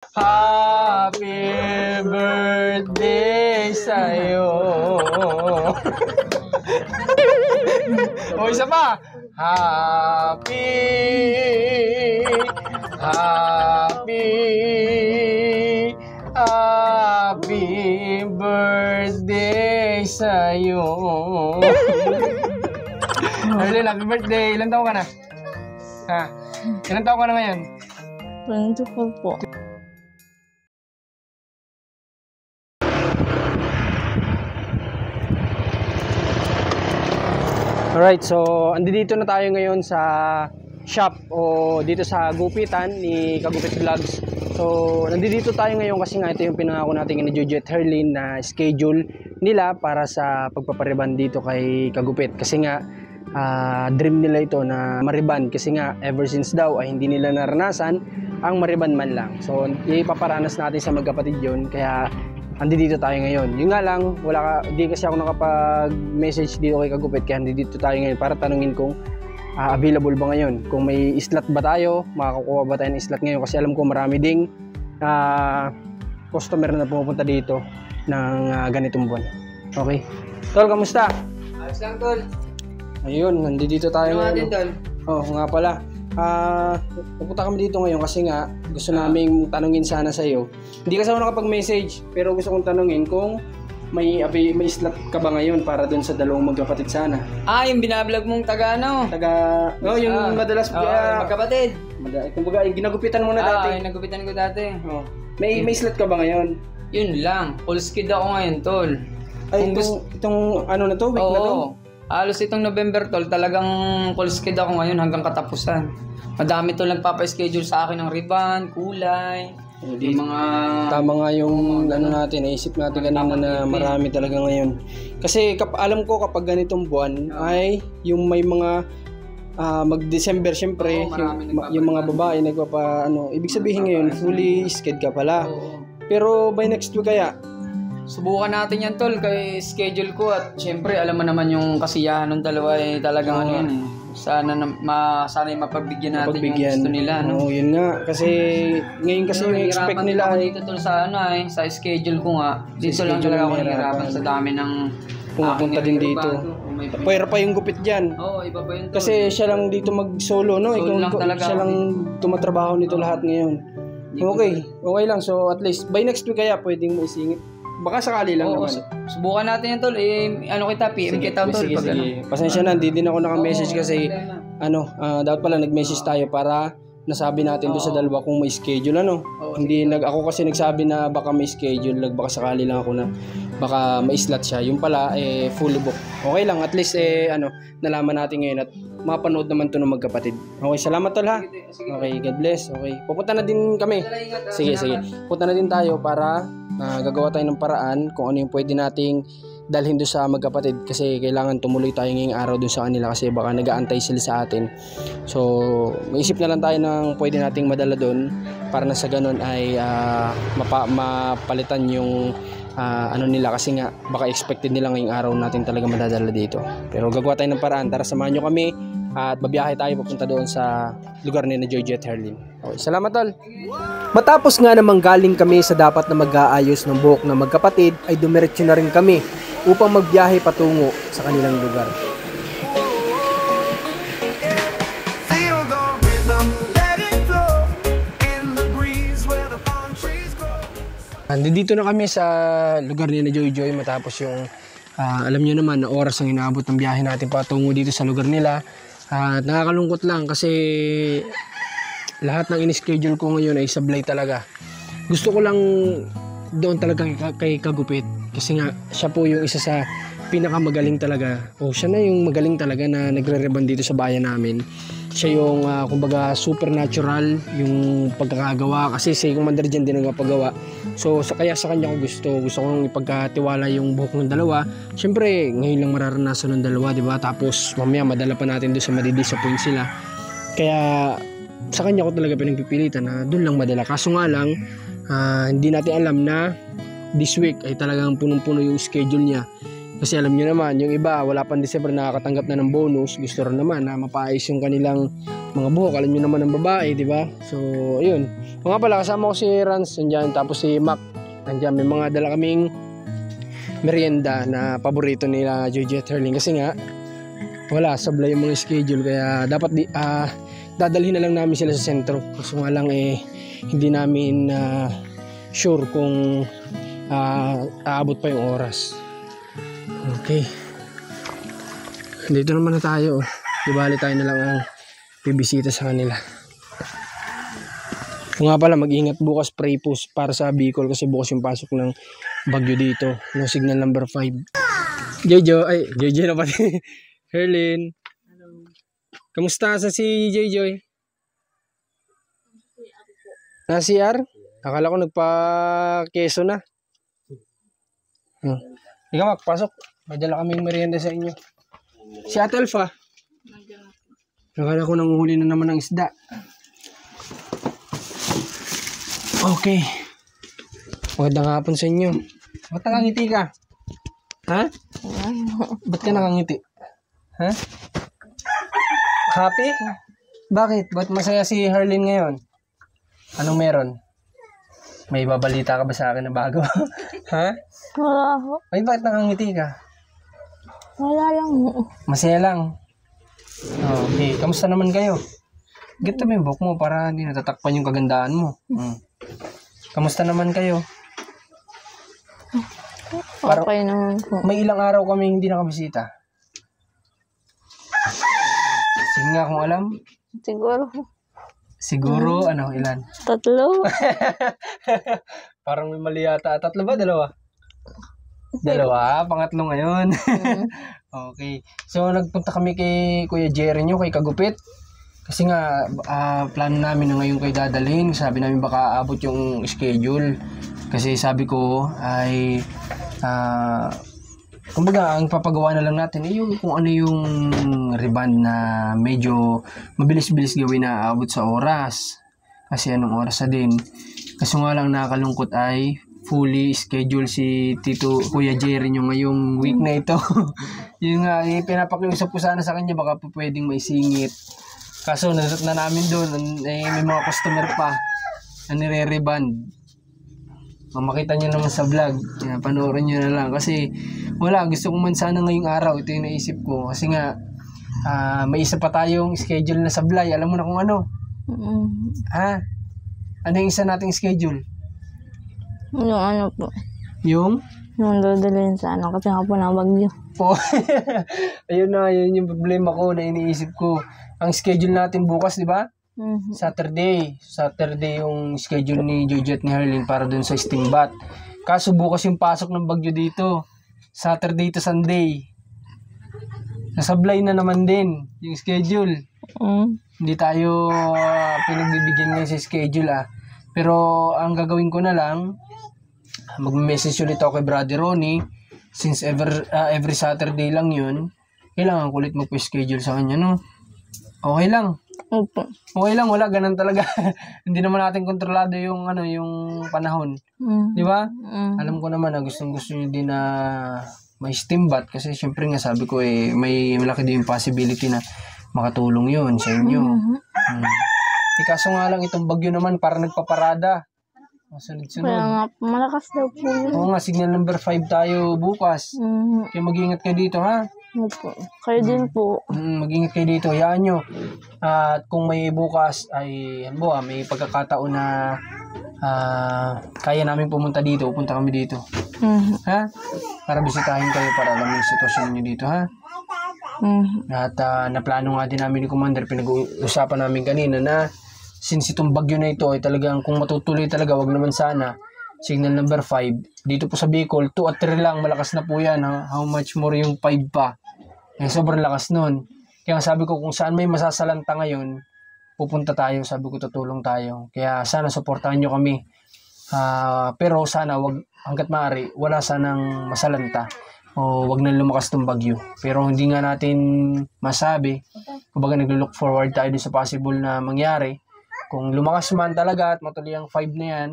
Happy birthday sa'yo. O, isa pa. Happy birthday sa'yo. Arlene, happy birthday. Ilan taon ka na? Ha? Ilan taon ka na ngayon? 24 po. Alright, so andito na tayo ngayon sa shop o dito sa gupitan ni Kagupit Vlogs. So nandito tayo ngayon kasi nga ito yung pinangako natin ni Jojo at Herlin na schedule nila para sa pagpapariban dito kay Kagupit. Kasi nga dream nila ito na mariban kasi nga ever since daw ay hindi nila naranasan ang mariban man lang. So ipaparanas natin sa magkapatid yun, kaya andito tayo ngayon. Yun nga lang, di kasi ako nakapag-message dito kay Kagupit, kaya andito tayo ngayon para tanungin kung available ba ngayon. Kung may slot ba tayo, makakukuha ba tayo ng slot ngayon, kasi alam ko marami ding customer na pumupunta dito ng ganitong buwan. Okay. Tol, kamusta? Ayos lang, Tol. Ayun, nandito tayo ngayon. Tol? Oh, nga pala. Pupunta kami dito ngayon kasi nga gusto naming tanungin sana sa iyo. Hindi kasi ako nakapag-message, pero gusto kong tanungin kung may slot ka ba ngayon para dun sa dalawang magkapatid sana. Yung binablog mong taga ano? Yung madalas magkapatid. Kumbaga, ginagupitan mo na dati. Yung nagupitan ko dati. Oh. May slot ka ba ngayon? Yun lang. Full skid ako ngayon, Tol. Ay, itong ano na to, week na to? Halos itong November, Tol, talagang full skid ako ngayon hanggang katapusan. Madami to nagpapa-schedule sa akin ng ribbon, kulay, yung mga... Tama nga yung ano natin, naisip natin kanina na marami talaga ngayon. Kasi alam ko kapag ganitong buwan ay yung may mga mag-December syempre, yung mga babae ibig sabihin ngayon fully sked ka pala. Pero by next week kaya? Subukan natin yan, Tol, kay schedule ko at syempre alam mo naman yung kasiyahan ng dalawa talagang ano yan sana yung mapagbigyan natin yung gusto nila, no? Yun nga, kasi ngayon kasi yung expect nila dito, Tol, sa sa schedule ko nga dito lang talaga ako nahihirapan sa dami ng pumupunta din dito. Pwera pa yung gupit dyan. Iba pa yun, Tol. Kasi siya lang dito mag-solo, no? Siya lang tumatrabaho nito lahat ngayon. Okay lang. So at least by next week kaya pwedeng mo isingit. Baka sakali lang naman. Subukan natin yan, Tol. PM kita, Tol. Sige. Pasensya na, hindi din ako naka-message kasi dapat pala nag-message tayo para nasabi natin doon sa dalawa kung may schedule, Hindi ako kasi nagsabi na baka may schedule, baka sakali lang ako na baka may slot siya. Yung pala fully book. Okay lang, at least nalaman natin ngayon at mapanood naman to ng magkapatid. Okay, salamat, Tol, ha. Okay, God bless. Okay. Pupunta na din kami. Sige. Pupunta na din tayo para gagawa tayo ng paraan kung ano yung pwede nating dalhin doon sa magkapatid, kasi kailangan tumuloy tayo ngayong araw doon sa kanila kasi baka nag-aantay sila sa atin. So maisip na lang tayo ng pwede nating madala doon para na sa ganun ay mapalitan yung nila, kasi nga baka expected nila ngayong araw natin talaga madadala dito. Pero gagawa tayo ng paraan. Tara, samahan nyo kami at babiyahe tayo papunta doon sa lugar ni Jojo at Herlin. Okay, salamat, Tol. Matapos nga namang galing kami sa dapat na mag-aayos ng buhok ng magkapatid, ay dumiretso na rin kami upang magbiyahe patungo sa kanilang lugar. Nandito na kami sa lugar ni Jojo matapos yung alam nyo naman na oras ang inaabot ng biyahe natin patungo dito sa lugar nila. At nakakalungkot lang kasi lahat ng in-schedule ko ngayon ay sablay talaga. Gusto ko lang doon talaga kay Kagupit kasi nga siya po yung isa sa pinakamagaling talaga. Siya na yung magaling talaga na nagre-reban dito sa bayan namin. Siya yung kumbaga supernatural yung pagkakagawa kasi si Commander dyan din nagpagawa. So kaya sa kanya ko gusto kong ipagkatiwala yung buhok ng dalawa. Siyempre ngayon lang mararanasan ng dalawa, di ba? Tapos mamaya madala pa natin doon sa madidisappoint sila. Kaya sa kanya ko talaga pinagpipilitan na doon lang madala. Kaso nga lang hindi natin alam na this week ay talagang punong-puno yung schedule niya. Kasi alam nyo naman, yung iba wala pang December nakakatanggap na ng bonus. Gusto rin naman na mapaayos yung kanilang mga buhok, alam nyo naman ng babae, di ba? So, ayun. O nga pala, kasama ko si Rans, nandyan, tapos si Mac, nandyan, may mga dala kaming merienda na paborito nila Jojo at Herling kasi nga, wala, sablay yung mga schedule, kaya dapat dadalhin na lang namin sila sa sentro. Kaso nga lang hindi namin sure kung aabot pa yung oras. Okay. Dito naman na tayo. Di bali tayo na lang ang bibisita sa kanila. Kung nga pala, mag-ingat bukas, pray po para sa Bicol kasi bukas yung pasok ng bagyo dito. No, signal number 5. Jojo na pati. Herlin. Kamusta sa si Joy? Na CR? Akala ko nagpa-keso na. Ikaw, Mac, pasok. May dala kaming merienda sa inyo. Si Ate Alpha. Akala ko nanguhuli na naman ng isda. Okay. Magandang hapon sa inyo. Ba't nakangiti ka? Ha? Ba't ka nakangiti? Ha? Happy? Bakit? Ba't masaya si Herlin ngayon? Anong meron? May babalita ka ba sa akin na bago? Ha? Wala ho. Ay, bakit nakangiti ka? Wala lang ho. Masaya lang. Okay, kamusta naman kayo? Gito mo yung buhok mo para hindi natatakpan yung kagandahan mo. Kamusta naman kayo? Okay naman po. May ilang araw kami hindi nakabisita. Sige nga kung alam. Siguro. Siguro, ilan? 3. Parang may mali yata. 3 ba? 2? 2, pangatlo ngayon. Okay. So, nagpunta kami kay Kuya Jerry nyo, kay Kagupit. Kasi nga, plano namin na ngayon kayo dadalhin. Sabi namin baka abot yung schedule. Kasi sabi ko ay, kumbaga, ang papagawa na lang natin ay yung kung ano yung reband na medyo mabilis-bilis gawin na abot sa oras. Kasi anong oras na din. Kasi nga lang nakakalungkot ay fully schedule si Tito Kuya Jerry nyo ngayong week na ito. Yung nga, pinapakiusap ko sana sa kanya baka po pwedeng maisingit. Kaso na namin doon, may mga customer pa na nire-reband. Makita nyo naman sa vlog, panoorin nyo na lang. Kasi wala, gusto ko man sana ngayong araw, ito yung naisip ko. Kasi nga, may isa pa tayong schedule na sablay. Alam mo na kung ano? Ha? Ano yung isa nating schedule? Yung ano po. Yung Dadalhin sa kasi nga po na bagyo. po. Ayun na, yun yung problema ko na iniisip ko. Ang schedule natin bukas, di ba? Saturday yung schedule ni Jojo at ni Herlin para dun sa Stingbat. Kaso bukas yung pasok ng bagyo dito. Saturday to Sunday. Nasablay na naman din yung schedule. Hindi tayo pinagbibigyan ngayon sa schedule Pero ang gagawin ko na lang, mag-message ulit ako kay Brother Ronnie. Since every Saturday lang yun, kailangan ko ulit mag-schedule sa kanya, no? Okay lang. Opo. Okay lang, wala, ganun talaga. Hindi naman natin kontrolado yung yung panahon. Di ba? Alam ko naman na gustong-gusto niyo din na may Stingbat kasi syempre nga sabi ko may malaki din yung possibility na makatulong yun sa inyo. Kaso nga lang itong bagyo naman para nagpaparada. Sunod-sunod. Kaya nga, malakas daw po yun. Oo nga, signal number 5 tayo bukas. Kaya mag-ingat kayo dito, ha? Opo. Kayo din po. Mag-ingat kayo dito. Hayaan nyo. At kung may bukas ay, may pagkakataon na kaya namin pumunta dito, pupunta kami dito. Ha? Para bisitahin kayo para alam yung sitwasyon nyo dito, ha? At naplano nga din namin ni Commander, pinag-uusapan namin kanina na since itong bagyo na ito ay talagang kung matutuloy talaga, wag naman sana. Signal number 5. Dito po sa Bicol, 2 at 3 lang. Malakas na po yan. How much more yung 5 pa? Sobrang lakas nun. Kaya sabi ko kung saan may masasalanta ngayon, pupunta tayo. Sabi ko tutulong tayo. Kaya sana supportahan nyo kami. Pero sana wag, hanggat maaari, wala sanang masalanta. O wag na lumakas tong bagyo. Pero hindi nga natin masabi. Kumbaga nag-look forward tayo sa possible na mangyari. Kung lumakas man talaga at matuloy ang 5 na yan,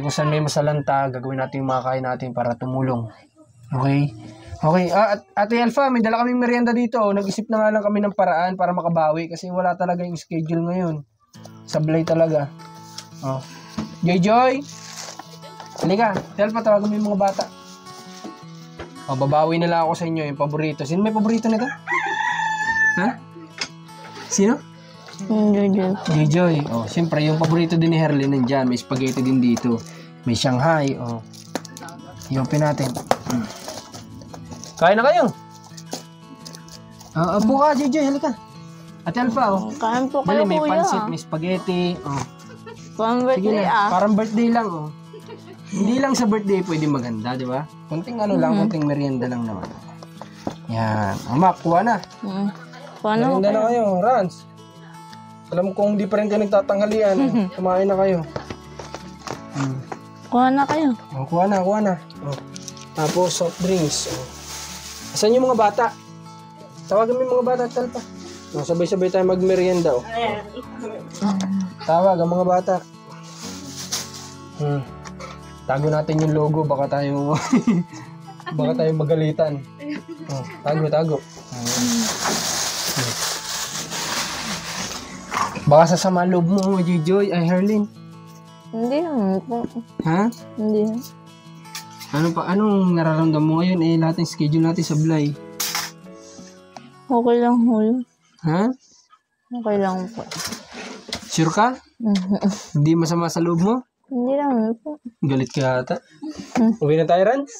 kung saan may masalanta, gagawin natin yung mga kaya natin para tumulong. Okay. Okay, Ate Alpha, may dala kaming merienda dito. Nag-isip na nga lang kami ng paraan para makabawi kasi wala talaga yung schedule ngayon. Sablay talaga. Oh. Joy Joy! Halika, Ate Alpha, tawagan mo yung mga bata. Oh, babawi na lang ako sa inyo yung paborito. Sino may paborito nito? Ha? Sino? Jojo. Joy Joy. Oh, siyempre, yung paborito din ni Herlin nandyan. May spaghetti din dito. May Shanghai. Oh. I-open natin. Kain na kayo. Apo ka, Joy Joy. Halika. Ate Alpha, oh. Kain po kayo, Dali, may kuya. pansit, may spaghetti. Oh. Pang Sige birthday na. Parang birthday lang, oh. Hindi lang sa birthday pwede maganda, di ba? Kunting ano lang, kunting merienda lang naman. Yan. Amak, kuha na. Paano Merienda na kayo, Rans. Alam kong di pa rin kayo nagtatanghalian. Kumain na kayo. Kuha na kayo. Oh, kuha na, kuha na. Oh. Tapos soft drinks. Oh. Asan yung mga bata? Tawagan mo yung mga bata, Talpa. Oh, sabay-sabay tayo magmerienda. Oh. Tawag ang mga bata. Tago natin yung logo, baka tayo baka tayo magalitan. Oh, tago. Baka sasama loob mo, Joy, ay Herlin. Hindi naman po. Ha? Hindi naman. Anong nararamdaman mo ngayon? Lahat ng schedule natin sablay. Okay lang po yun. Ha? Okay lang po. Sure ka? Hindi masama sa loob mo? Hindi naman po. Galit ka ata. Uwi na tayo, Rans?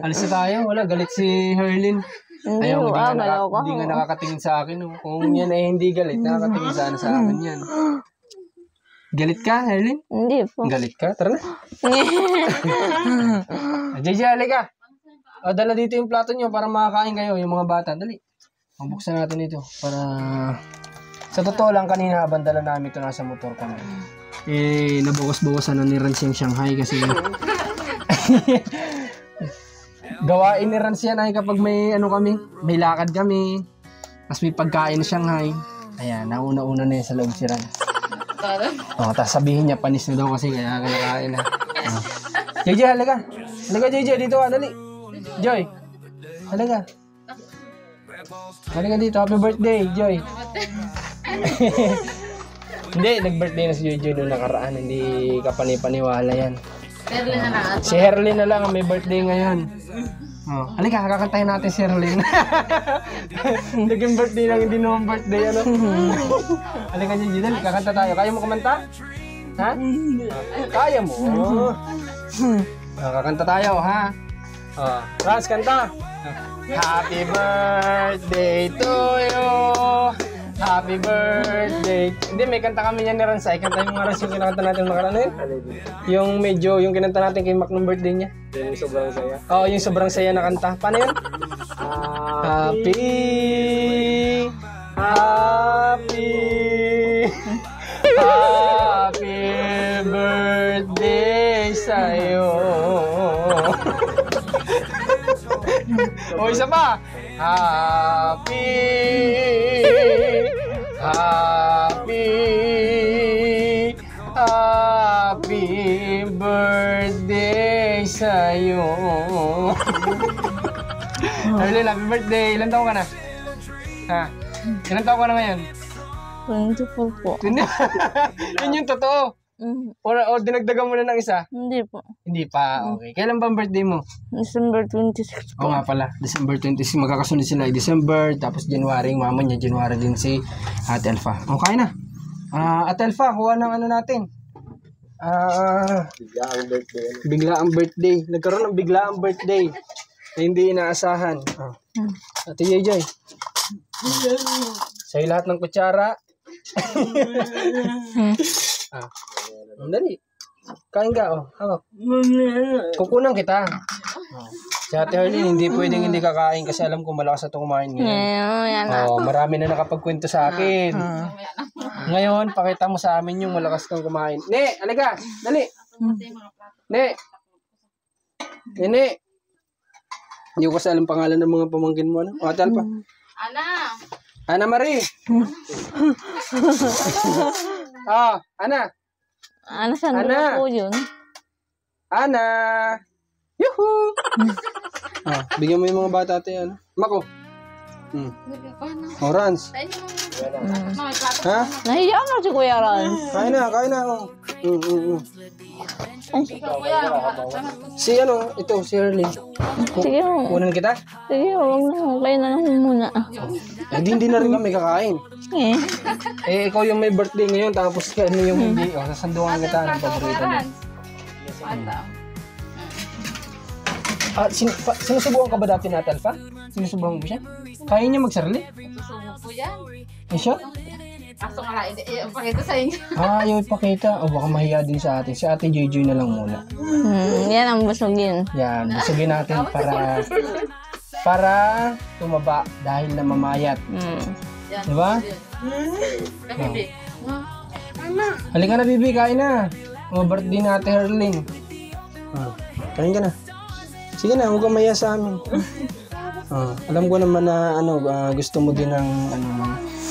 Alis na tayo. Wala, galit si Herlin. Hindi Ayaw, po. Galaw ka. hindi nga nakakatingin sa akin. Oh. Kung yan ay hindi galit, nakakatingin sana sa akin yan. Galit ka, Herlin? Hindi po. Galit ka? Tara na. JJ, halika. Dala dito yung plato nyo para makakain kayo, yung mga bata. Dali. Buksan natin ito para... Sa totoo lang, kanina habang dala namin ito nasa motor kami. Nabukas-bukasan na ni Rans yung Shanghai kasi... Gawain ni Rans yan ay kapag may may lakad kami. Tapos may pagkain na Shanghai. Ayan, nauna-una na yun sa loob si Rans. Tapos sabihin niya, panis na daw kasi kaya kinakain na. JJ, halika. Halika, JJ, dito ka, dali. Joy, halika. Halika dito, happy birthday, Joy. Hindi, nag-birthday na si Joy noong nakaraan. Hindi ka panipaniwala yan. Si Herlin na lang ang may birthday ngayon. Halika, kakantahin natin si Herlin. Naging birthday lang, hindi naman birthday, ano? Halika, Joy, dali, kakanta tayo. Kaya mo kumanta? Ha? Kaya mo. Kakanta tayo, ha? Ras, kanta. Happy birthday to you. Happy birthday. Hindi, may kanta kami yan ni Ransay. Kanta yung Rans yung kinakanta natin makaraan yun. Yung medyo, yung kinanta natin kay Mac ng birthday niya. Yung sobrang saya. Oo, yung sobrang saya na kanta. Paano yun? Happy birthday sa'yo. O, isa pa. Happy birthday sa'yo. Herlin, happy birthday. Ilan taon ka na? Ha? Ilan taon ka na ngayon? 24 po. Yun yung totoo. O dinagdagan mo na ng isa? Hindi po. Hindi pa, okay. Kailan ba ang birthday mo? December 26 po. Oo nga pala, December 26, magkakasunod sila ay December, tapos January, yung mama niya, January din si Ate Alpha. Okay na. Ate Alpha, kuha ng ano natin. Biglaang birthday. Biglaang birthday. Nagkaroon ng biglaang birthday na hindi inaasahan. Ate Joy. Sa'yo lahat ng kutsara. Dali. Kain ka, hawak. Kukunan kita. Si Ate Herlin, hindi pwedeng hindi kakain kasi alam ko malakas na ito kumain ngayon. Marami na nakapagkwento sa akin. Ngayon, pakita mo sa amin yung malakas kang kumain. Ne, alika, dali. Ne. Hindi ko kasi alam pangalan ng mga pamangkin mo. Ate Alpha. Ana Marie. Ana. Ano, saan na po yun? Ana. Yuhu! Bigyan mo yung mga bata ate, ano? Mako. Orange. Ha? Nahiya mo si Kuya Ron. Kain na, oh. Si ano, ito, si Erlyn. Sige mo. Kunan kita? Sige, huwag na. Kayo na lang muna. Hindi na rin kami kakain. Eh. Ikaw yung may birthday ngayon, tapos ano yung hindi. Sasandungan kita ng paborito mo. Sinusubukan ka ba dati na Alpha? Sinusubukan mo siya? Kaya niya magsarili? Susubo po yan. Eh siya? Kaso nga, pakita sa inyo. Ayaw ipakita. O baka mahiya din sa atin. Si ate Joy na lang muna. Yan ang busugin. Yan, busugin natin para tumaba dahil namamayat. Yan. Diba? Kabibi. Halika na, Bibi. Kain na. O, birthday na ate Herlin. Kain ka na. Sige na, huwag kang mahiya sa amin. Alam ko naman na gusto mo din ng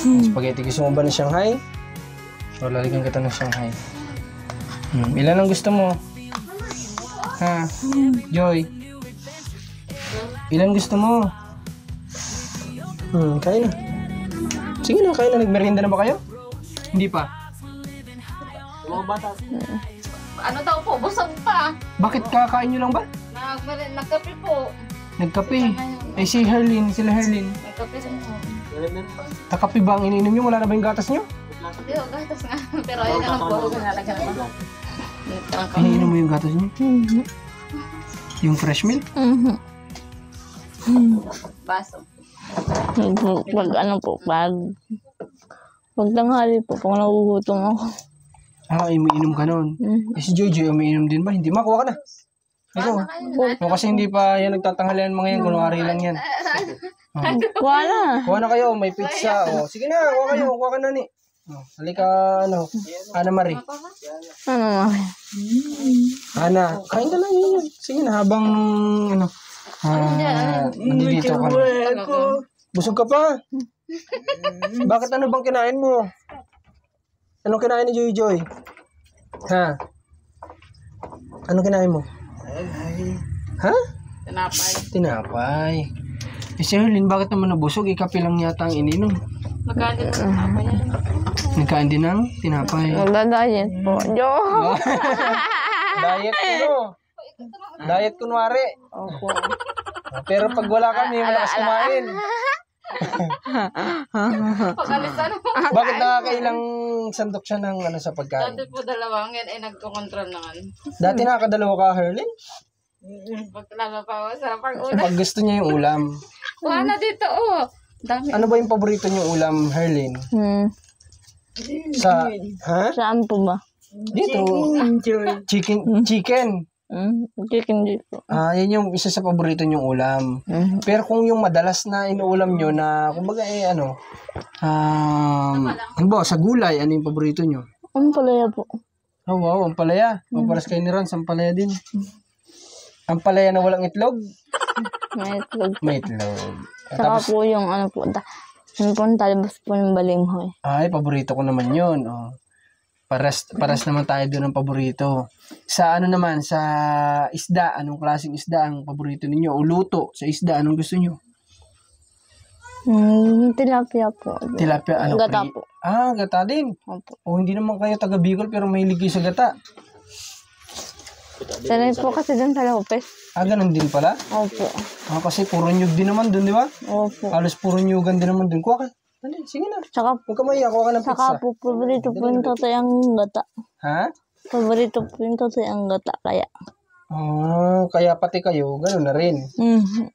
spaghetti. Gusto mo ba ng Shanghai? O, lalagyan kita ng Shanghai. Ilan ang gusto mo? Ha? Joy? Ilan gusto mo? Kain na. Sige na, kain na. Nagmerienda na ba kayo? Hindi pa. Ano daw po, busog pa. Bakit kakain nyo lang ba? Nagkape po. Nagkape. Eh si Herlin, sila Herlin. Nagkape rin po. Nakape ba ang ininom nyo? Wala na ba yung gatas nyo? Hindi ho, gatas nga. Pero ayun na lang po. Nalagyan naman. Ininom mo yung gatas nyo? Yung fresh milk? Baso. Pag ano po, pag tanghali po, pag nagugutom ako. Umiinom ka nun. Eh si Joy, umiinom din ba? Hindi, makuha ka na. Ikaw. O kasi hindi pa yan nagtatanghalian mga yan. Kunwari lang yan. Wala. Kuha na kayo, may pizza. Sige na, kuha ka na ni. Halika, Ana Marie. Ano nga? Ana, kain ka lang yun. Sige na, habang nandito ka na. Busog ka pa. Bakit ano bang kinain mo? Anong kinain ni Joy? Ha? Anong kinain mo? Ha? Tinapay. Tinapay. Eh si Herlin, bakit naman nabusog? Ikape lang yata ang ininom. Magkano po tinapay yan? Nagkain din ng tinapay. Magda-diet po. Joke. Diet Diet kunwari. Opo. Pero pag wala kami, malakas kumain. Pag-alis ano po. Bakit nakakailang sandok siya ng sa pagkain? Dati po dalawang yan ay nagkocontrol naman. Dati nakakadalawa ka, Herlin? Pagkalaga pa ako sa pag-una. Pag gusto niya yung ulam. Kuha na dito Dami. Ano ba yung paborito niyong ulam, Herlin? Ha? Saan po ba? Dito. Chicken. Chicken dito. Yan yung isa sa paborito niyong ulam. Pero kung yung madalas na inuulam nyo na, kumbaga ano ba, sa gulay, ano yung paborito nyo? Ang palaya po. Oh, wow, ang palaya. Pampalas kayo ni Rans, ang palaya din. Ang palaya na walang itlog? May itlog. May itlog. Saka po yung ano po, yung pong talbos po ng balinghoy. Ay, paborito ko naman yun. Paras naman tayo doon ng paborito. Sa ano naman, sa isda, anong klaseng isda ang paborito ninyo? O luto sa isda, anong gusto nyo? Tilapia po. Tilapia, Gata po. Gata din. Opo. Hindi naman kayo taga Bicol pero mahilig kayo sa gata. Sanay po kasi dun sa Lopez. Ganun din pala? Opo. Kasi puro nyug din naman dun, di ba? Opo. Halos puro nyugan din naman dun. Kuha ka. Dali, sige na. Saka Huwag ka mahiya, kuha ka ng Saka pizza. po, paborito po yung tatay ang gata. Ha? Paborito po yung tatay ang gata, kaya. Kaya pati kayo, gano'n na rin.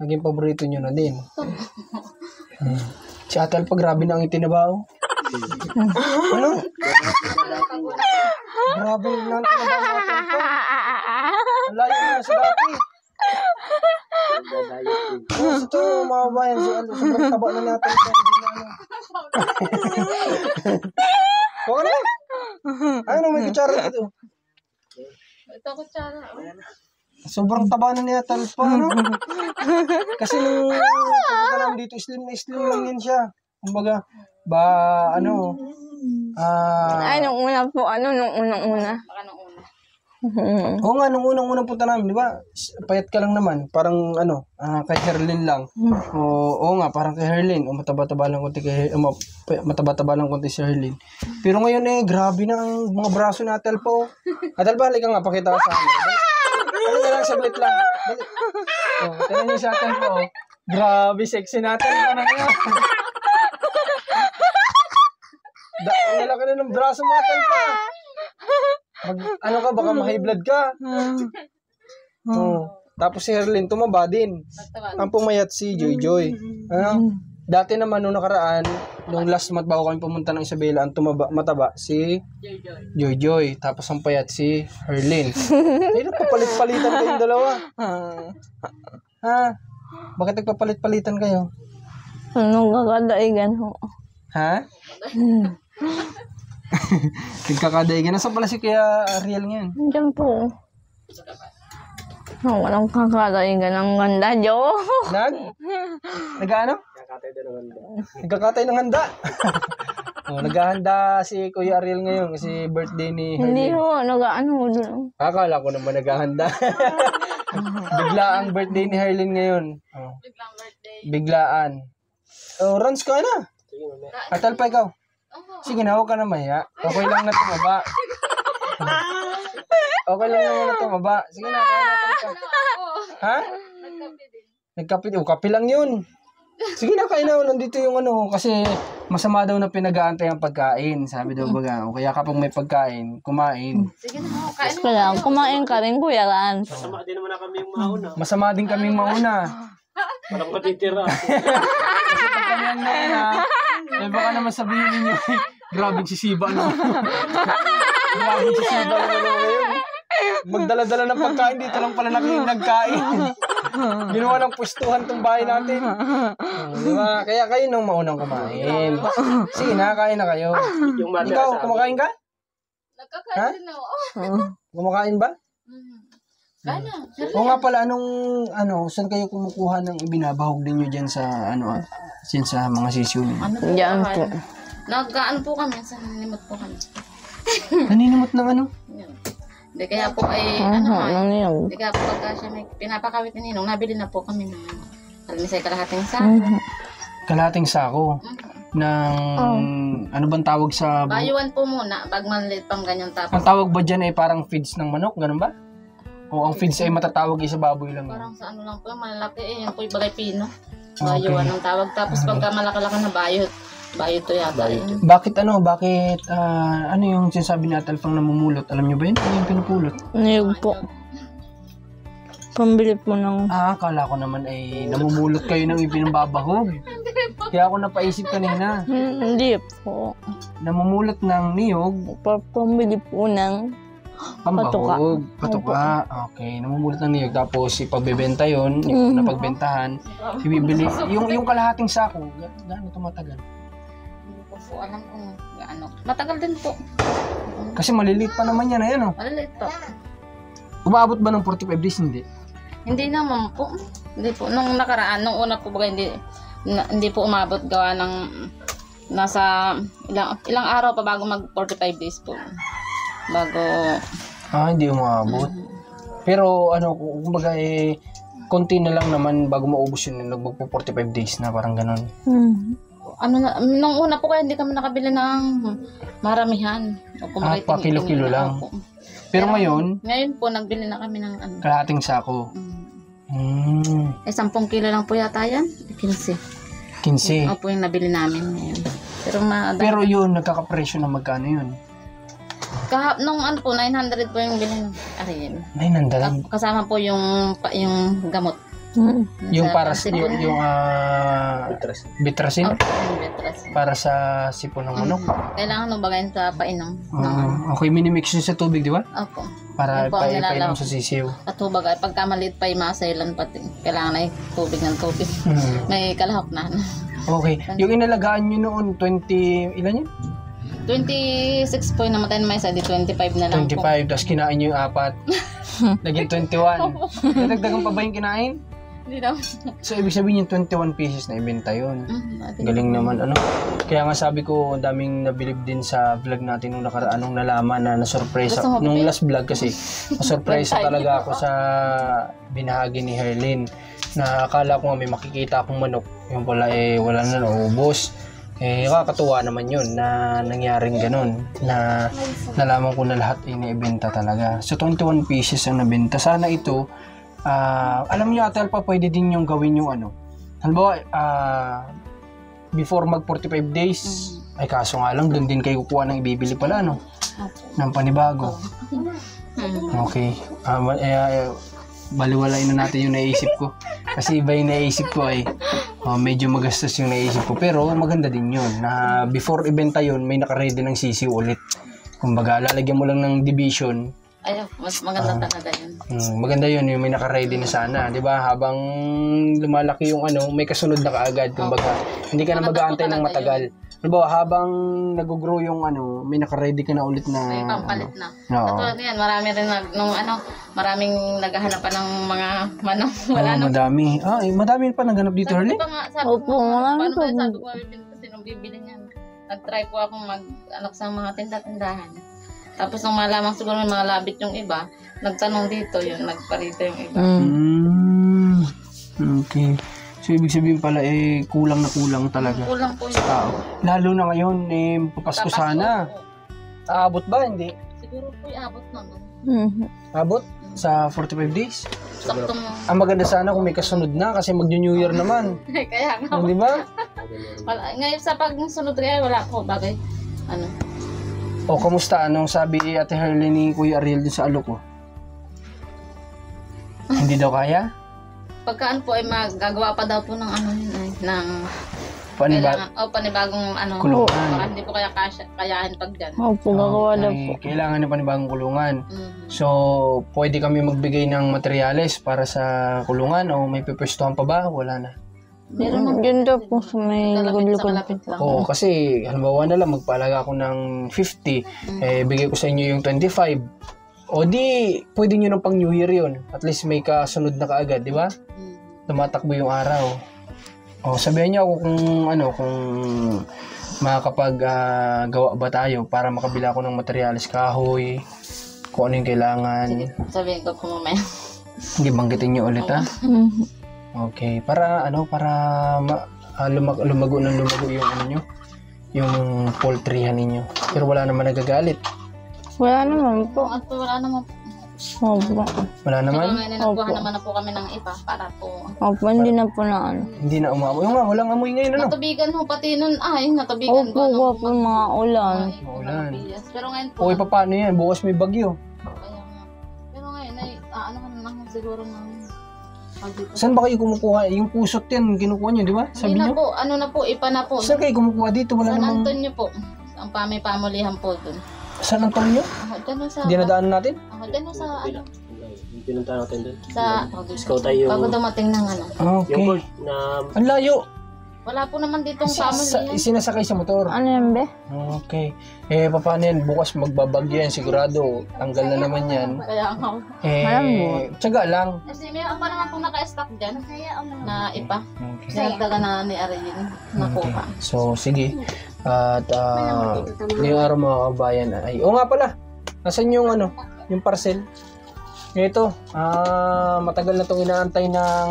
Naging paborito nyo na din. Si Ate Alpa, grabe na ang itinabao. Ano? Grabe na ang itinabao ni Ate Alpa. Ang layo na sa dati. Ito, mga bayan, sobrang taba na natin. Hindi na ano. Huwag na. Ano, may kutsara dito. Ito kutsara. Sobrang taba na niya Talpa, no? Kasi nung pupunta namin dito, slim na slim lang yan siya. Kumbaga, Ay, nung una po, nung unang-una. Baka nung una. Oo nga, nung unang punta namin, di ba? Payat ka lang naman. Parang kay Herlin lang. Oo nga, parang kay Herlin. O mataba-taba lang konti mataba-taba lang konti si Herlin. Pero ngayon grabe na ang mga braso na Atelpa. Atelpa, halika nga, pakita ka sa amin. Halika lang, saglit lang. Dali. Tingnan niyo si Atelpa. Grabe, sexy natin. Ano nga? Ang lalaki na ng braso mo, Atelpa. Baka ma-high blood ka. Tapos si Herlin, tumaba din. Ang pumayat si Joy Joy. Dati naman, nung nakaraan, nung last month bago kami pumunta ng Isabela, ang mataba si Joy Joy. Tapos ang payat si Herlin. Nagpapalit-palitan kayong dalawa. Bakit nagpapalit-palitan kayo? Anong kakadaigan ho? Ha? Nagkakadaigan. Nasaan pala si Kuya Ariel ngayon? Diyan po. Walang kakadaigan ng ganda, Jo. Nag-ano? Nagkakatay ng handa. Naghahanda si Kuya Ariel ngayon kasi birthday ni Hindi Herlin. ho, nag-ano. Akala ko naman naghahanda. Biglaang birthday ni Herlin ngayon. Biglaan. Runs ka na. Atal pa ikaw. Sige na, huwag ka na maya. Okay lang na tumaba. Okay lang naman na tumaba. Sige na, kaya natin ka. Ha? Nagkape din. Kape lang yun. Sige na, kain na. Nandito yung kasi masama daw na pinag-aantay ang pagkain. Sabi daw baga. O kaya kapag may pagkain, kumain. Sige na, kain Kaya kumain ka rin, Kuya Ran. Masama din kaming mauna. Parang matitira. Kasi pag kami ang nauna, baka naman sabihin ninyo, grabing sisiba na. Grabing sisiba na ngayon. Magdala-dala ng pagkain, dito lang pala nagkain. Ginawa ng pustuhan tong bahay natin. Diba? Kaya kayo nung maunang kumain. Sige na, kain na kayo. Ikaw, kumakain ka? Nagkakain din ako. Kumakain ba? Kain na. O nga pala, saan kayo kumukuha ng ibinabahog ninyo dyan sa, sa mga sisiyo ninyo? Diyan po. Nag-ano po kami, sa nanimot po kami. Naninimot ng Hindi kaya po ay, Ano yun? hindi kaya po pagka siya may pinapakawit ni Ninong, nabili na po kami ng almisay kalahating sako. Kalahating sako ng, ano bang tawag sa... Bayuan po muna, bag manlit pang ganyan tapos. Ang tawag ba dyan ay parang feeds ng manok? Ganun ba? O ang feeds ay matatawag sa baboy lang? Parang sa ano lang po, malalaki yan po yung bagay pino. Bayuan ang tawag. Tapos pagka malaki-laki na bayot to yata. Bakit ano yung sinasabi ni Atalfang namumulot? Alam niyo ba yun? Ano yung pinupulot? Niyog po. Pambili po ng... Akala ko naman ay namumulot kayo ng ipinababahog. Kaya ako napaisip kanina. Hindi po. Namumulot ng niyog. Pambili po ng... Pambahog. Patuka. Okay. Namumulot ng niyog. Tapos ipagbebenta yun. Napagbentahan. Ibibili. Yung kalahating sako. Gaano tumatagal? Hindi ko po alam kung gaano. Matagal din po. Kasi maliliit pa naman yan. Ayan o. Maliliit po. Umaabot ba ng 45 days? Hindi. Hindi naman po. Hindi po. Nung nakaraan, nung una po baga hindi po umabot gawa ng nasa ilang araw pa bago mag 45 days po. Bago... Hindi umabot. Pero kumbaga konti na lang naman bago maubos yun. Magpo 45 days na parang ganun. Nung una po kaya hindi kami nakabili ng maramihan. Pa kilo-kilo lang. Pero ngayon po nagbili na kami ng kalahating sako. 10 kilo lang po yata yan. 15. 15. Opo yung nabili namin ngayon. Pero yun, nagkakapresyo na magkano yun? Nung po, 900 po yung bilhin. Ariel. 900? Kasama po yung gamot. Yung para sa yung bitrasin? Yung bitrasin. Para sa sipon ng manok? Kailangan nung bagayin sa painom. Okay, minimix yun sa tubig, di ba? Opo. Para Yun po ang painom sa sisiw. At bagay, pagka maliit pa yung masailan pati, kailangan ay tubig ng tubig. May kalahok na. Okay. Yung inalagaan nyo noon, 20, ilan yun? 26 po yung namatay na may isa, di 25 na lang 25, tapos kinain nyo yung 4. Naging 21. Nadagdagan pa ba yung kinain? Hindi naman. So, ibig sabihin yung 21 pieces na ibenta yun. Dati Galing naman, ano. Kaya nga sabi ko, ang daming nabilib din sa vlog natin nung nakaraan, nung nalaman na nasurpresa. Gusto mo Nung ba? last vlog kasi, nasurpresa talaga ako sa binahagi ni Herlin. Na akala ko nga may makikita akong manok. Yung pala wala na, naubos. Nakakatuwa naman yun na nangyaring ganun. Na nalaman ko na lahat ay naibenta talaga. So, 21 pieces ang nabenta. Sana ito, alam niyo Ate Alpha, pwede din yung gawin yung ano. Halimbawa, before mag 45 days, ay kaso nga lang, doon din kayo kukuha ng ibibili pala, no? Ng panibago. Okay. Baliwalain na natin yung naisip ko. Kasi iba yung naisip ko ay medyo magastos yung naisip ko. Pero maganda din yun. Na before ibenta yun, may nakaredy ng sisiw ulit. Kumbaga, lalagyan mo lang ng division. Ay, mas maganda talaga yun. Maganda yun, yung may naka-ready na sana, 'di ba? Habang lumalaki yung ano, may kasunod na kaagad, kumbaga. Hindi ka na mag-aantay ng matagal. Halimbawa, habang nag-grow yung ano, may naka-ready ka na ulit na May pampalit na. Oo. Katulad yan, marami rin maraming naghahanap pa ng mga manok. Wala na. Madami. Madami pa naghanap dito, Sabi Harley. ko pa nga, sabi Opo, ko, marami paano po. tayo, sabi ko, sinong bibili niyan. Nag-try po akong mag-anak sa mga tinda-tindahan. Tapos nung malaman siguro may mga labit yung iba, nagtanong dito yun, nagparito yung iba. Okay. So, ibig sabihin pala, kulang na kulang talaga Kulang po sa yun. tao. Lalo na ngayon, papasko sana. Aabot ba? Hindi. Siguro po abot naman. Abot? Sa 45 days? Saktong, Ang maganda sana kung may kasunod na kasi mag-New Year naman. kaya nga. Di ba? Ngayon sa pagsunod rin, wala po bagay. Ano? O, kamusta? Anong sabi Ate Herlin ni Kuya Ariel dun sa alok ko? Hindi daw kaya? Pagkaan po ay magagawa pa daw po ng ano yun ay, ng Paniba? panibagong ano. Kulungan. Baka hindi po kaya kayahin pag dyan. Opo, gagawa daw po. Kailangan ng panibagong kulungan. Mhm. So, pwede kami magbigay ng materyales para sa kulungan o may pipwestuhan pa ba? Wala na. Meron Yun daw po sa may Kalapit sa gulukod. kalapit lang. Oo, kasi halimbawa na lang, magpaalaga ako ng 50, bigay ko sa inyo yung 25. O di, pwede nyo ng pang New Year yun. At least may kasunod na kaagad, di ba? Tumatakbo yung araw. O, sabihan niyo ako kung makakapag-gawa ba tayo para makabila ako ng materyales, kahoy, kung ano yung kailangan. Sige, sabihin ko po mamaya. Hindi, banggitin niyo ulit, ha? Okay, para lumago yung ano nyo, yung poultryhan ninyo. Pero wala naman nagagalit. Wala naman po. At wala naman po. Opo. Wala Pero naman. ngayon nagbuhan naman na po kami ng iba para po. Opo, hindi na po na ano. Hindi na umamoy. Yung nga, walang amoy ngayon, ano? Natubigan ho pati nun. Natubigan Opo, opo, mga ulan. Ulan. Pero ngayon po. Okay, paano yan? Bukas may bagyo. Kaya nga. Pero ngayon ay ano ka lang siguro ng Saan ba kayo kumukuha? Yung pusot yan, kinukuha nyo, di ba? Sabi Hindi na nyo? po, ano na po, ipa na po. Saan kayo kumukuha dito? Wala San namang... Antonio po. Ang pamulihan po dun. San Antonio? Dyan sa... Dinadaanan natin? Dyan sa ano. Yung pinunta natin doon. Sa... Ikaw tayo Bago dumating ng ano. Okay. yung board na Ang layo. Wala po naman ditong pamulihan. Sinasakay sa motor. Ano yan, be? Okay. Paano yan? Bukas magbabagyo yan sigurado. Tanggal na naman yan. Kaya nga. Tiyaga lang. Kasi meron pa naman po naka-stock dyan. Na ipa. Okay. Sinagdaga na ni Ariel. Nakuha. So, sige. At ngayong araw mga kabayan ay... Oo nga pala. Nasaan yung ano? Yung parcel? Ito. Matagal na itong inaantay ng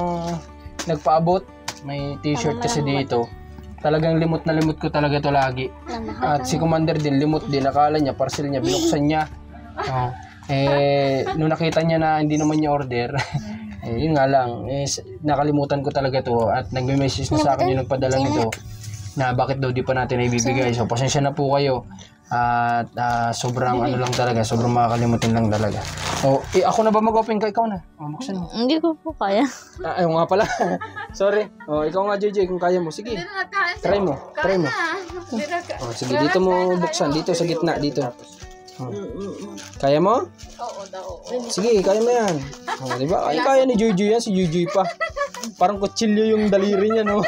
nagpaabot. May t-shirt kasi dito. Talagang limot na limot ko talaga ito lagi. At si Commander din, limot din. Akala niya, parcel niya, binuksan niya. Nung nakita niya na hindi naman niya order, yun nga lang, nakalimutan ko talaga to. At nag-message na sa akin yung nagpadala nito na bakit daw di pa natin ibibigay. So, pasensya na po kayo. At sobrang ano lang talaga, sobrang makakalimutin lang talaga. Ako na ba mag-open ka? Ikaw na. Buksan mo. Hindi ko po kaya. Ayaw nga pala. Sorry. Ikaw nga, JJ, kung kaya mo. Sige. Try mo. Sige, dito mo buksan. Dito sa gitna. Dito. Kaya mo? Oo daw. Sige, kaya mo yan. Diba? Ay, kaya ni JJ yan. Si JJ pa. Parang kutsilyo yung daliri niya, no?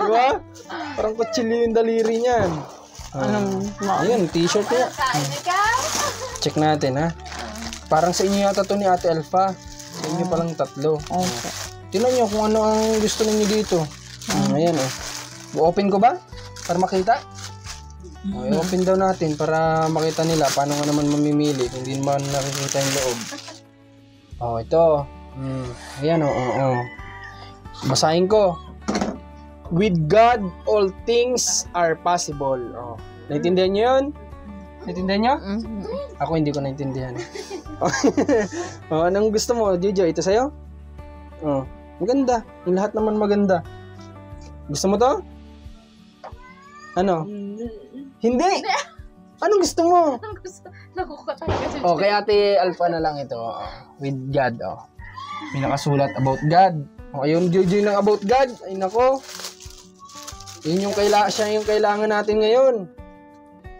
Diba? Parang kutsilyo yung daliri niyan. Ayun, t-shirt niya. Check natin, ha? Parang sa inyo yata to ni Ate Alpha. Sa inyo palang 3. Opo. Tingnan nyo kung ano ang gusto ninyo dito. Ayan oh. Open ko ba? Para makita? I-open daw natin para makita nila paano nga naman mamimili kung hindi naman nakikita yung loob. Oh, ito. Ayan oh. Basahin ko. With God, all things are possible. Oh. Naintindihan nyo yun? Naintindihan nyo? Ako hindi ko naintindihan. Oh, anong gusto mo, Jojo? Ito sa'yo? Oh, maganda. Yung lahat naman maganda. Gusto mo to? Ano? Hindi! Anong gusto mo? Nakukatay kasi. Oh, kay Ate Alpha na lang ito. Oh, with God, oh. May nakasulat about God. Oh, ayun, Jojo ng about God. Ay, nako. Yun yung siya yung kailangan natin ngayon.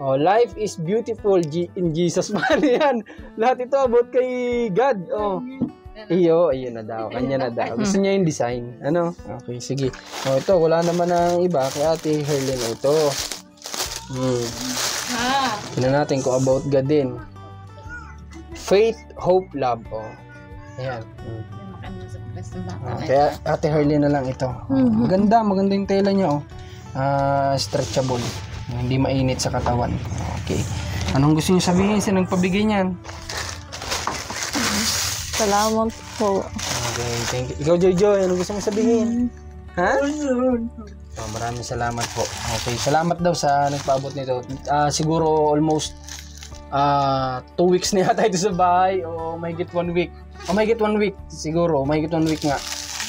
Oh, life is beautiful in Jesus. Paano yan? Lahat ito about kay God. Oh. Ayun na daw. Kanya na daw. Gusto niya yung design. Ano? Okay, sige. Oh, ito. Wala naman ang iba. Kay Ate Herlin. Ito. Tingnan natin kung about God din. Faith, hope, love. Oh. Ayan. Kaya Ate Herlin na lang ito. Maganda yung tela niya. Oh. Stretchable. Hindi mainit sa katawan. Okay. Anong gusto niyo sabihin sa nagpabigay niyan? Salamat po. Okay, thank you. Ikaw, Jojo, anong gusto mo sabihin? Ha? Oh, maraming salamat po. Okay, salamat daw sa nagpaabot nito. Siguro almost 2 weeks na yata ito sa bahay o mahigit 1 week. O mahigit 1 week siguro, mahigit 1 week nga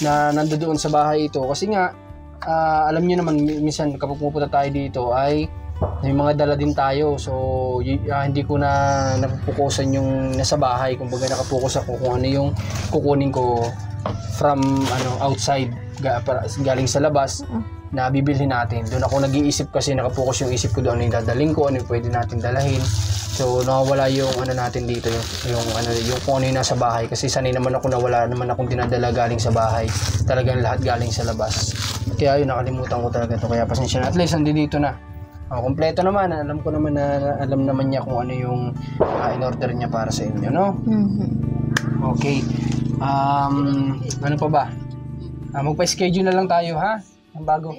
na nandoon sa bahay ito. Kasi nga, alam niyo naman, minsan kapag pupunta tayo dito ay may mga dala din tayo. So, hindi ko na napupukusan yung nasa bahay. Kumbaga nakapokus ako kung ano yung kukunin ko from outside, galing sa labas na bibilhin natin. Doon ako nag-iisip kasi nakapokus yung isip ko doon ano yung dadaling ko, ano yung pwede natin dalahin. So, nawawala yung natin dito, yung kung ano yung nasa bahay. Kasi sanay naman ako na wala naman akong dinadala galing sa bahay. Talagang lahat galing sa labas. Kaya yun, nakalimutan ko talaga ito. Kaya pasensya na. At least, dito na. Kompleto naman. Alam ko naman na alam naman niya kung ano yung in-order niya para sa inyo, no? Okay. Ano pa ba? Magpa-schedule na lang tayo, ha? Ang bago.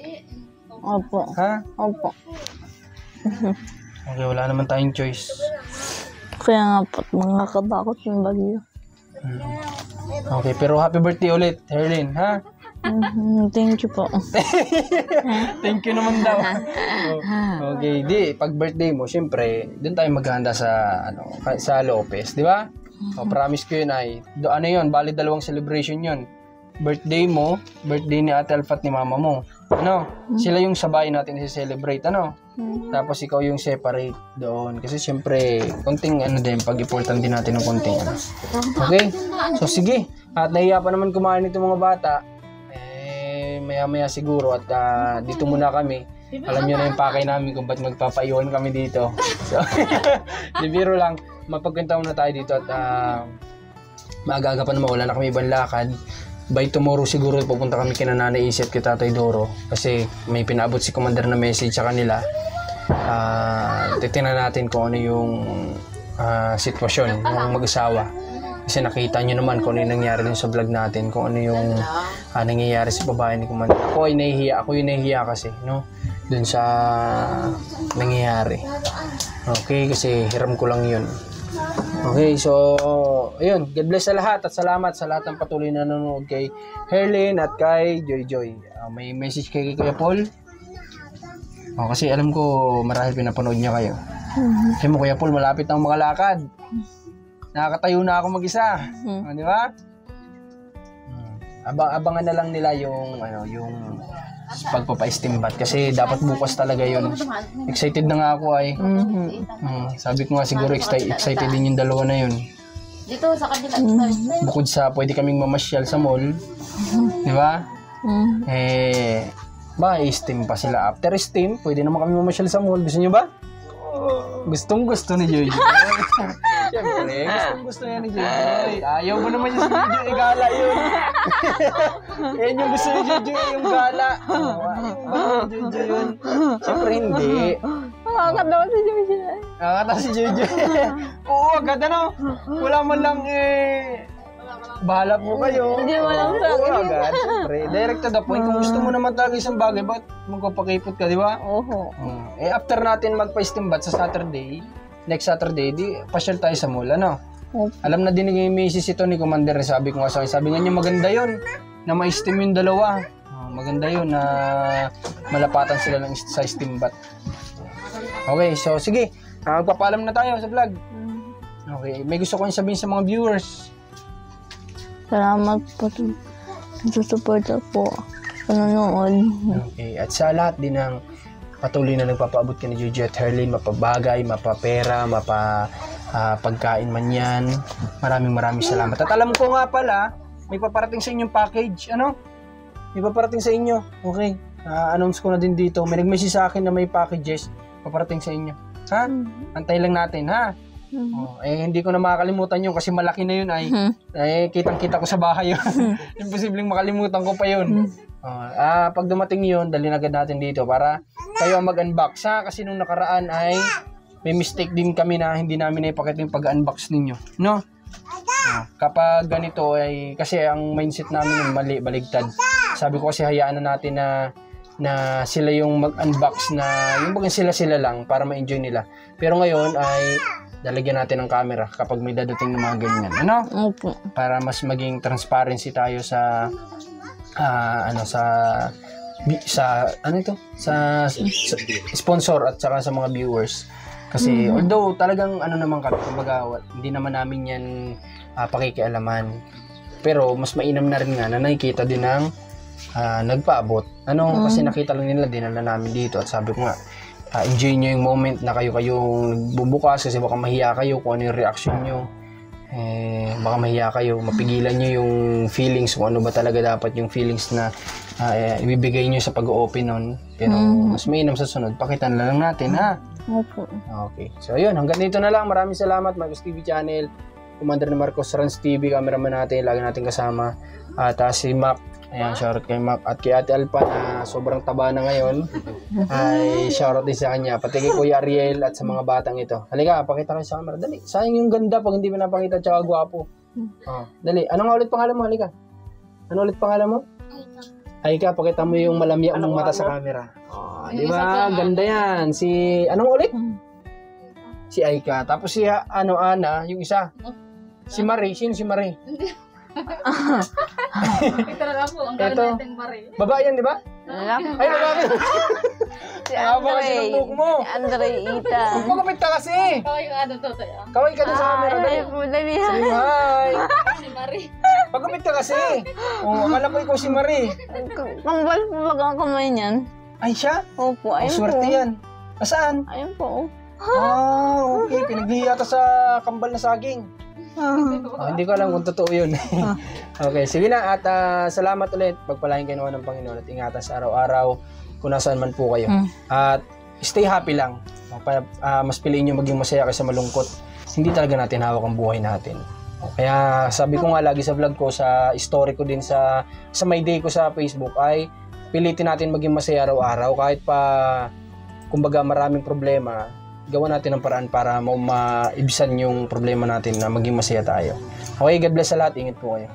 Opo. Ha? Opo. Okay, wala naman tayong choice. Kaya nga po, mga katakot yung bagyo. Okay, pero happy birthday ulit, Herlin, ha? Thank you po. Thank you naman daw. Okay, pag birthday mo, syempre, doon tayo maghahanda sa Lopez, di ba? Promise ko yun ay, yun, bali 2 celebration yun. Birthday mo, birthday ni Ate Alpha at ni Mama mo. Sila yung sabay natin i-celebrate, Tapos ikaw yung separate doon. Kasi syempre, konting pag-important din natin ng konting Okay? So sige, at nahiya pa naman kumain itong mga bata. Maya-maya siguro at dito muna kami. Alam nyo na yung pakay namin kung ba't magpapaiwan kami dito. So, biro lang, mapagkwentaw na tayo dito at maaga-aga pa naman, wala na kami ibang lakad. By tomorrow siguro pupunta kami kina Nanay Isi at kay Tatay Doro kasi may pinaabot si Commander na message sa kanila. Titingnan natin kung ano yung sitwasyon ng mag-asawa. Kasi nakita nyo naman kung ano yung nangyari din sa vlog natin, kung ano yung nangyayari sa babae ni Commander. Ako yung nahihiya kasi, dun sa nangyayari. Okay, kasi hiram ko lang yun. Okay, so, ayun, God bless sa lahat at salamat sa lahat ng patuloy na nanonood kay Herlin at kay Joy Joy. May message kay Kuya Paul? Kasi alam ko marahil pinapanood niya kayo. Kasi mo, Kuya Paul, malapit na makalakad. Nakakatayo na ako mag-isa. Di ba? Abangan na lang nila yung pagpapa-steam bath kasi dapat bukas talaga yun. Excited na nga ako ay. Sabi ko nga siguro excited din yung 2 na yun. Dito sa kabila. Bukod sa pwede kaming mamasyal sa mall. Di ba? I-steam pa sila. After steam, pwede naman kami mamasyal sa mall. Gusto nyo ba? Gustong-gusto ni Jojo. Siyempre, gustong-gusto niya ni Jojo. Ayaw mo naman yung si Jojo, gala yun. Yan yung gusto ni Jojo, yung gala. Ayaw ni Jojo yun. Siyempre hindi. Nakakatawa si Jojo. Nakakatawa si Jojo. Oo, agad Wala man lang bahala po kayo. Hindi mo lang sa Oo, akin. agad. Siyempre, direct to the point. Kung gusto mo naman talaga isang bagay, bakit magpapakipot ka, di ba? Oho. After natin magpa-steam bath sa Saturday, next Saturday, di pasyal tayo sa mall, ano? Opo. Alam na din ni Mrs. ito ni Commander, sabi ko nga sa akin, sabi nga niya maganda yon na ma-steam yung dalawa. Maganda yun na malapatan sila ng sa steam bath. Okay, so sige, magpapaalam na tayo sa vlog. Okay, may gusto ko yung sabihin sa mga viewers. Salamat po sa susuporta po. Panonood. Okay, at sa lahat din ng patuloy na nagpapaabot ka ni Jojo at Herlin, mapabagay, mapapera, pagkain man yan. Maraming salamat. At alam ko nga pala, may paparating sa inyong package. Ano? May paparating sa inyo. Okay. Announce ko na din dito. May nag-message sa akin na may packages paparating sa inyo. Ha? Antay lang natin, ha? Hindi ko na makakalimutan yun kasi malaki na yun kitang-kita ko sa bahay yun. Imposibleng makalimutan ko pa yun. Pag dumating yun, dalhin agad natin dito para kayo ang mag-unbox, ha? Kasi nung nakaraan ay may mistake din kami na hindi namin naipakita yung pag-unbox ninyo. No? Kapag ganito ay kasi ang mindset namin yung mali, baligtad. Sabi ko kasi hayaan na natin na sila yung mag-unbox na yung bagang sila lang para ma-enjoy nila. Pero ngayon ay lalagyan natin ng camera kapag may dadating ng mga ganyan. Ano? Opo. Para mas maging transparency tayo sa sponsor at saka sa mga viewers. Kasi although talagang naman kami, kumbaga hindi naman namin yan pakikialaman. Pero mas mainam na rin nga na nakikita din ng nagpaabot. Kasi nakita lang nila, dinala namin dito at sabi ko nga, enjoy nyo yung moment na kayo-kayong bubukas kasi baka mahiya kayo kung ano yung reaction nyo. Baka mahiya kayo, mapigilan nyo yung feelings kung ano ba talaga dapat yung feelings na ibibigay nyo sa pag-open nun. Pero mas mainam sa sunod, pakitan lang natin, ha? Opo. Okay. So, yun. Hanggang dito na lang. Maraming salamat. Marcos TV Channel. Commander ni Marcos Rans TV. Cameraman natin. Lagi natin kasama. At si Mac. Ayan, shoutout kay Mac. At kay Ate Alpa na sobrang taba na ngayon. Ay, shoutout din sa kanya. Pati kay Kuya Ariel at sa mga batang ito. Halika, pakita kayo sa camera. Dali. Sayang yung ganda pag hindi mo napakita. Tsaka gwapo. Dali. Ano nga ulit pangalan mo? Halika. Ano ulit pangalan mo? Aika, pakita mo yung malamya mong mata sa camera. Di ba? Ganda yan. Anong ulit? Si Aika. Tapos si Ana, yung isa. Si Marie. Sino si Marie? Ito na lang po, ang gawin natin pare. Babae yan, di ba? Lalaki. Ay, babae. Si Haba kasi ng buhok mo. Si Andre Ita. Magpagupit ka kasi. Ikaw yung to. Kaway ka na sa camera. Dali. Ay po, dali. Say hi. Si Marie. Pagupit ka kasi. Akala ko ikaw si Marie. Kambal po wag ang kamay niyan. Ay, siya? Opo, ayun po. Swerte yan. Nasaan? Ayun po. Okay. Pinaghihiya ka sa kambal na saging. Hindi ko alam kung totoo yun. Okay, sige na. At salamat ulit. Pagpalain kayo naman ng Panginoon at ingatan sa araw-araw kung nasaan man po kayo. At stay happy lang. Mas piliin nyo maging masaya kaysa malungkot. Hindi talaga natin hawak ang buhay natin. Kaya sabi ko nga lagi sa vlog ko, sa story ko din sa my day ko sa Facebook ay pilitin natin maging masaya araw-araw kahit pa kumbaga maraming problema. Gawa natin ang paraan para maibisan yung problema natin na maging masaya tayo. Okay, God bless sa lahat. Ingat po kayo.